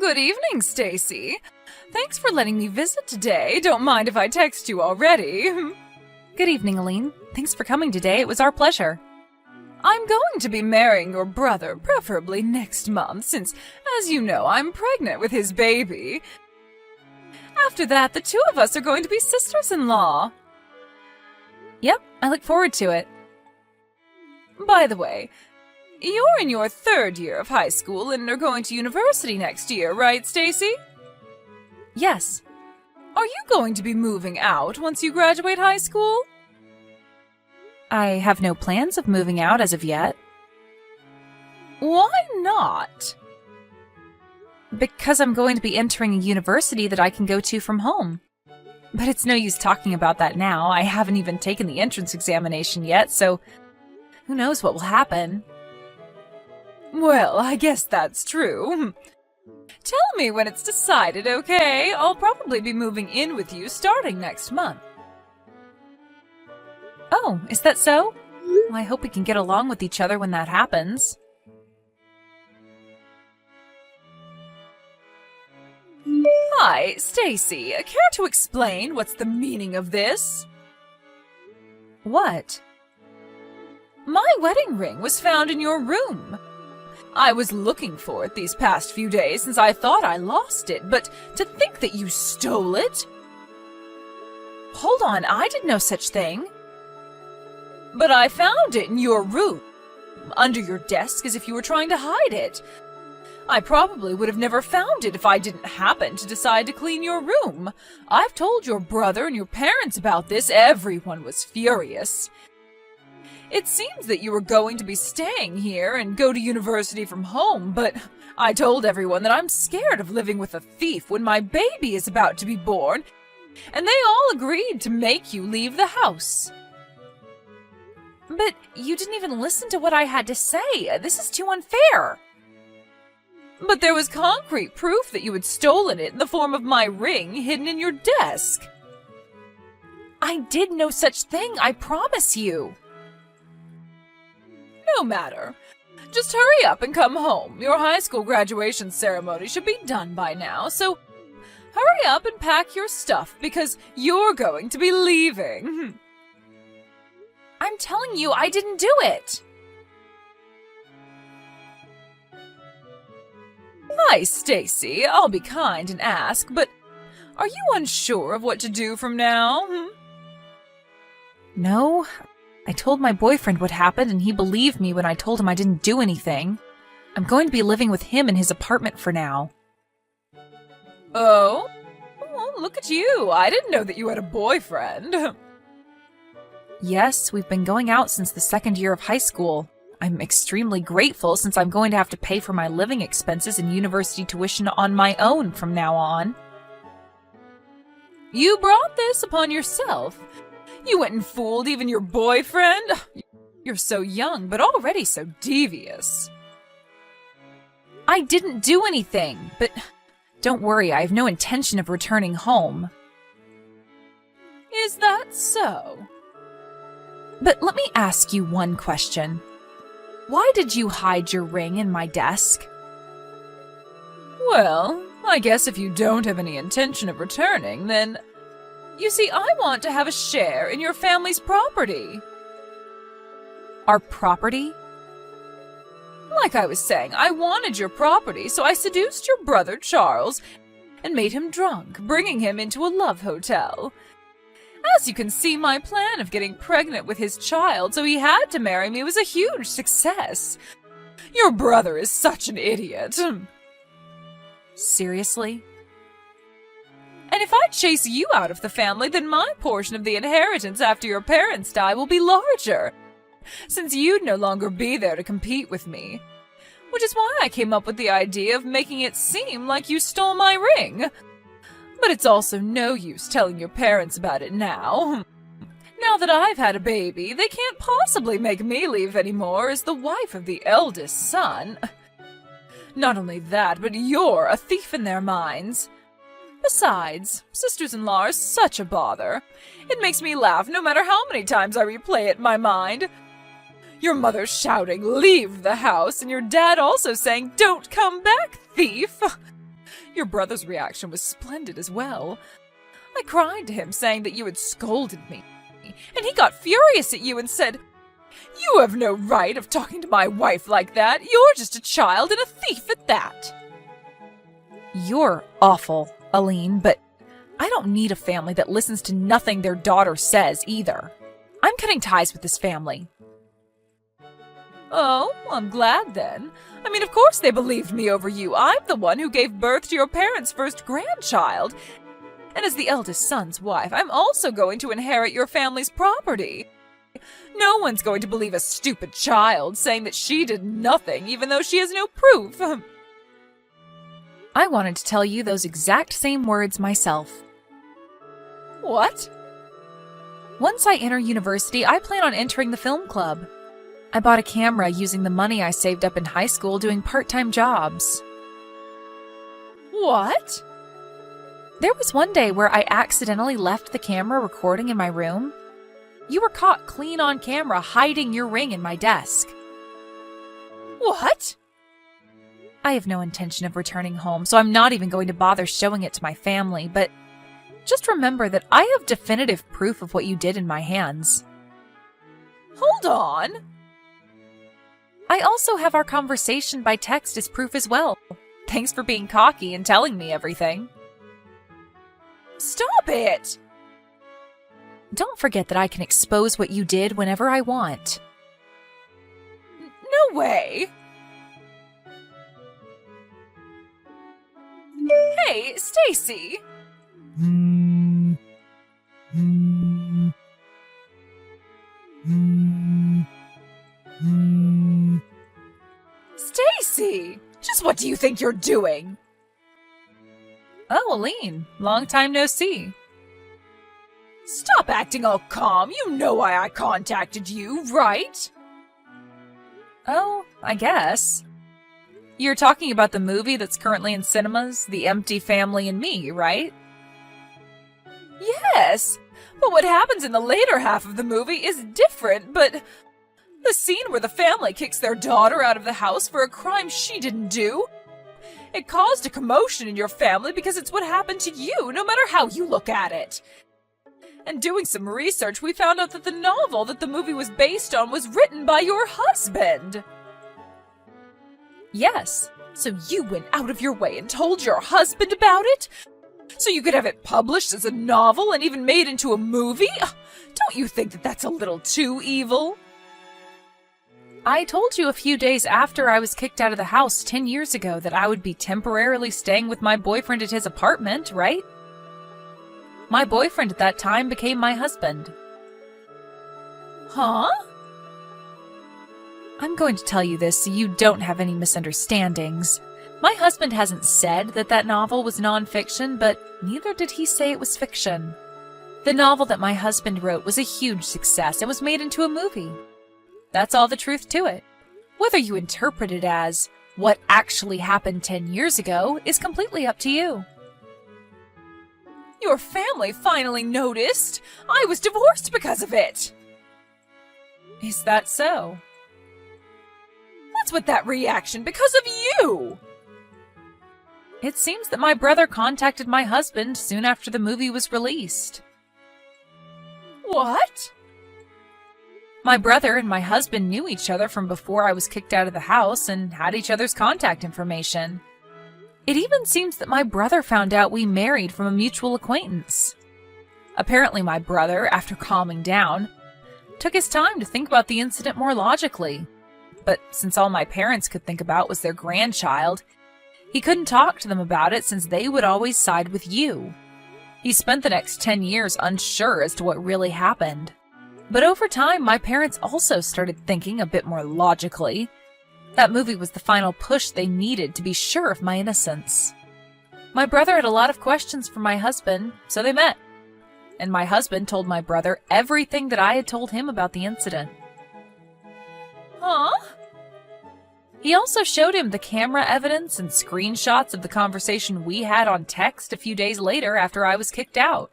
Good evening, Stacy. Thanks for letting me visit today. Don't mind if I text you already. Good evening, Aline. Thanks for coming today. It was our pleasure. I'm going to be marrying your brother, preferably next month, since, as you know, I'm pregnant with his baby. After that, the two of us are going to be sisters-in-law. Yep, I look forward to it. By the way, you're in your 3rd year of high school and are going to university next year, right, Stacy? Yes. Are you going to be moving out once you graduate high school? I have no plans of moving out as of yet. Why not? Because I'm going to be entering a university that I can go to from home. But it's no use talking about that now. I haven't even taken the entrance examination yet, so who knows what will happen. Well, I guess that's true. Tell me when it's decided, okay? I'll probably be moving in with you starting next month. Oh, is that so? Well, I hope we can get along with each other when that happens. Hi, Stacy. Care to explain what's the meaning of this? What? My wedding ring was found in your room. I was looking for it these past few days since I thought I lost it, but to think that you stole it? Hold on, I did no such thing. But I found it in your room, under your desk as if you were trying to hide it. I probably would have never found it if I didn't happen to decide to clean your room. I've told your brother and your parents about this. Everyone was furious. It seems that you were going to be staying here and go to university from home, but I told everyone that I'm scared of living with a thief when my baby is about to be born, and they all agreed to make you leave the house. But you didn't even listen to what I had to say. This is too unfair. But there was concrete proof that you had stolen it in the form of my ring hidden in your desk. I did no such thing, I promise you. No matter. Just hurry up and come home. Your high school graduation ceremony should be done by now, so hurry up and pack your stuff because you're going to be leaving. I'm telling you, I didn't do it. Hi, Stacy. I'll be kind and ask, but are you unsure of what to do from now? No. I told my boyfriend what happened, and he believed me when I told him I didn't do anything. I'm going to be living with him in his apartment for now. Oh? Well, look at you. I didn't know that you had a boyfriend. Yes, we've been going out since the 2nd year of high school. I'm extremely grateful since I'm going to have to pay for my living expenses and university tuition on my own from now on. You brought this upon yourself. You went and fooled even your boyfriend? You're so young, but already so devious. I didn't do anything, but don't worry, I have no intention of returning home. Is that so? But let me ask you one question. Why did you hide your ring in my desk? Well, I guess if you don't have any intention of returning, then... You see, I want to have a share in your family's property. Our property? Like I was saying, I wanted your property, so I seduced your brother Charles and made him drunk, bringing him into a love hotel. As you can see, my plan of getting pregnant with his child so he had to marry me was a huge success. Your brother is such an idiot. Seriously? And if I chase you out of the family, then my portion of the inheritance after your parents die will be larger, since you'd no longer be there to compete with me. Which is why I came up with the idea of making it seem like you stole my ring. But it's also no use telling your parents about it now. Now that I've had a baby, they can't possibly make me leave anymore as the wife of the eldest son. Not only that, but you're a thief in their minds. Besides, sisters-in-law are such a bother. It makes me laugh no matter how many times I replay it in my mind. Your mother shouting, "Leave the house," and your dad also saying, "Don't come back, thief." Your brother's reaction was splendid as well. I cried to him saying that you had scolded me, and he got furious at you and said, "You have no right of talking to my wife like that. You're just a child and a thief at that." You're awful, Aline, but I don't need a family that listens to nothing their daughter says either. I'm cutting ties with this family. Oh, I'm glad then. I mean, of course they believed me over you. I'm the one who gave birth to your parents' first grandchild. And as the eldest son's wife, I'm also going to inherit your family's property. No one's going to believe a stupid child saying that she did nothing, even though she has no proof. I wanted to tell you those exact same words myself. What? Once I enter university, I plan on entering the film club. I bought a camera using the money I saved up in high school doing part-time jobs. What? There was one day where I accidentally left the camera recording in my room. You were caught clean on camera hiding your ring in my desk. What? I have no intention of returning home, so I'm not even going to bother showing it to my family, but just remember that I have definitive proof of what you did in my hands. Hold on. I also have our conversation by text as proof as well. Thanks for being cocky and telling me everything. Stop it! Don't forget that I can expose what you did whenever I want. No way! Hey, Stacy! Stacy! Just what do you think you're doing? Oh, Aline, long time no see. Stop acting all calm. You know why I contacted you, right? Oh, I guess. You're talking about the movie that's currently in cinemas, The Empty Family and Me, right? Yes, but what happens in the later half of the movie is different, but the scene where the family kicks their daughter out of the house for a crime she didn't do, it caused a commotion in your family because it's what happened to you, no matter how you look at it. And doing some research, we found out that the novel that the movie was based on was written by your husband. Yes. So you went out of your way and told your husband about it? So you could have it published as a novel and even made into a movie? Don't you think that that's a little too evil? I told you a few days after I was kicked out of the house 10 years ago that I would be temporarily staying with my boyfriend at his apartment, right? My boyfriend at that time became my husband. Huh? I'm going to tell you this so you don't have any misunderstandings. My husband hasn't said that that novel was nonfiction, but neither did he say it was fiction. The novel that my husband wrote was a huge success and was made into a movie. That's all the truth to it. Whether you interpret it as what actually happened 10 years ago is completely up to you. Your family finally noticed. I was divorced because of it. Is that so? What's with that reaction? Because of you! It seems that my brother contacted my husband soon after the movie was released. What? My brother and my husband knew each other from before I was kicked out of the house and had each other's contact information. It even seems that my brother found out we married from a mutual acquaintance. Apparently my brother, after calming down, took his time to think about the incident more logically. But since all my parents could think about was their grandchild, he couldn't talk to them about it since they would always side with you. He spent the next 10 years unsure as to what really happened. But over time, my parents also started thinking a bit more logically. That movie was the final push they needed to be sure of my innocence. My brother had a lot of questions for my husband, so they met. And my husband told my brother everything that I had told him about the incident. Huh? He also showed him the camera evidence and screenshots of the conversation we had on text a few days later after I was kicked out.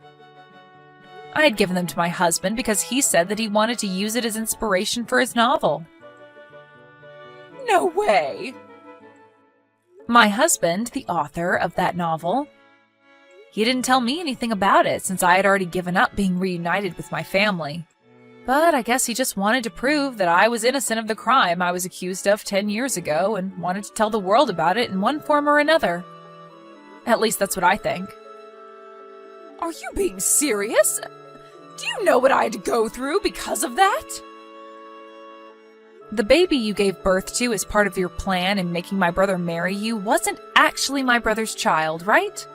I had given them to my husband because he said that he wanted to use it as inspiration for his novel. No way! My husband, the author of that novel, he didn't tell me anything about it since I had already given up being reunited with my family. But I guess he just wanted to prove that I was innocent of the crime I was accused of 10 years ago and wanted to tell the world about it in one form or another. At least that's what I think. Are you being serious? Do you know what I had to go through because of that? The baby you gave birth to as part of your plan in making my brother marry you wasn't actually my brother's child, right?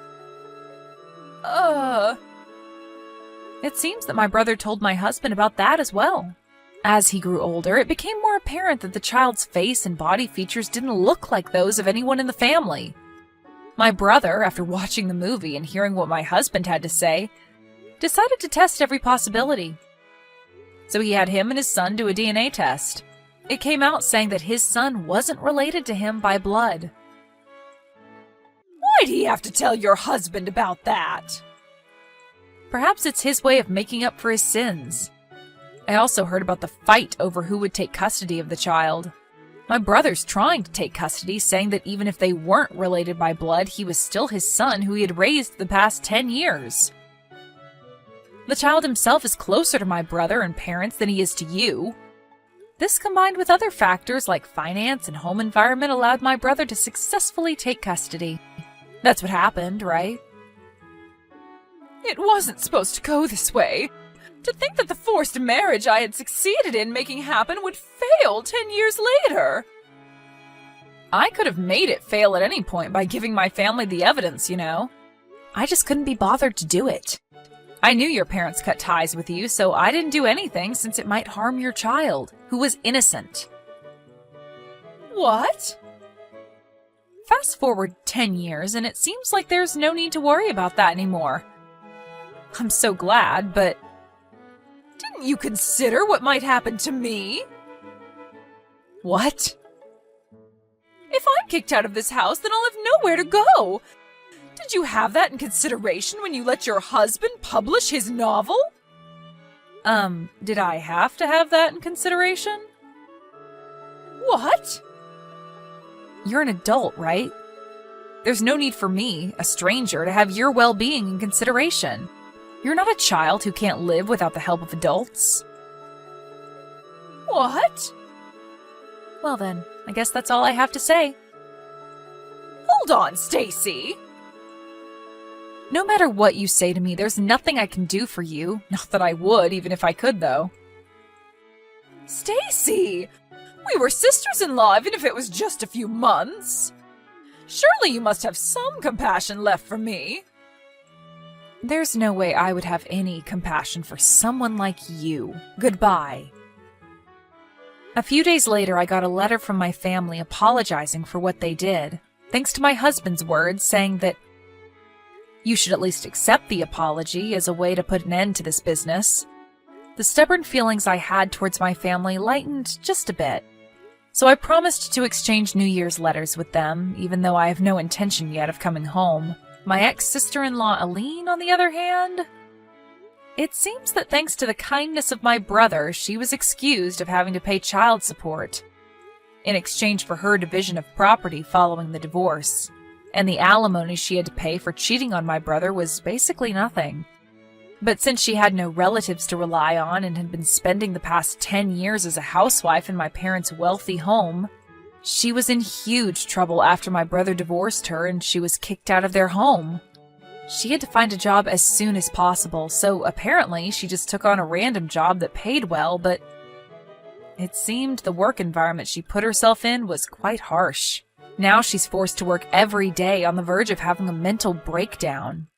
It seems that my brother told my husband about that as well. As he grew older, it became more apparent that the child's face and body features didn't look like those of anyone in the family. My brother, after watching the movie and hearing what my husband had to say, decided to test every possibility. So he had him and his son do a DNA test. It came out saying that his son wasn't related to him by blood. Why'd he have to tell your husband about that? Perhaps it's his way of making up for his sins. I also heard about the fight over who would take custody of the child. My brother's trying to take custody, saying that even if they weren't related by blood, he was still his son who he had raised the past 10 years. The child himself is closer to my brother and parents than he is to you. This, combined with other factors like finance and home environment, allowed my brother to successfully take custody. That's what happened, right? It wasn't supposed to go this way. To think that the forced marriage I had succeeded in making happen would fail 10 years later. I could have made it fail at any point by giving my family the evidence, you know. I just couldn't be bothered to do it. I knew your parents cut ties with you, so I didn't do anything since it might harm your child, who was innocent. What? Fast forward 10 years, and it seems like there's no need to worry about that anymore. I'm so glad, but... Didn't you consider what might happen to me? What? If I'm kicked out of this house, then I'll have nowhere to go. Did you have that in consideration when you let your husband publish his novel? Did I have to have that in consideration? What? You're an adult, right? There's no need for me, a stranger, to have your well-being in consideration. You're not a child who can't live without the help of adults. What? Well then, I guess that's all I have to say. Hold on, Stacy. No matter what you say to me, there's nothing I can do for you. Not that I would, even if I could, though. Stacy! We were sisters-in-law, even if it was just a few months. Surely you must have some compassion left for me. There's no way I would have any compassion for someone like you. Goodbye. A few days later, I got a letter from my family apologizing for what they did, thanks to my husband's words saying that you should at least accept the apology as a way to put an end to this business. The stubborn feelings I had towards my family lightened just a bit. So I promised to exchange New Year's letters with them, even though I have no intention yet of coming home. My ex-sister-in-law Aline, on the other hand, it seems that thanks to the kindness of my brother, she was excused of having to pay child support in exchange for her division of property following the divorce. And the alimony she had to pay for cheating on my brother was basically nothing. But since she had no relatives to rely on and had been spending the past 10 years as a housewife in my parents' wealthy home, she was in huge trouble after my brother divorced her and she was kicked out of their home. She had to find a job as soon as possible, so apparently she just took on a random job that paid well, but it seemed the work environment she put herself in was quite harsh. Now she's forced to work every day on the verge of having a mental breakdown.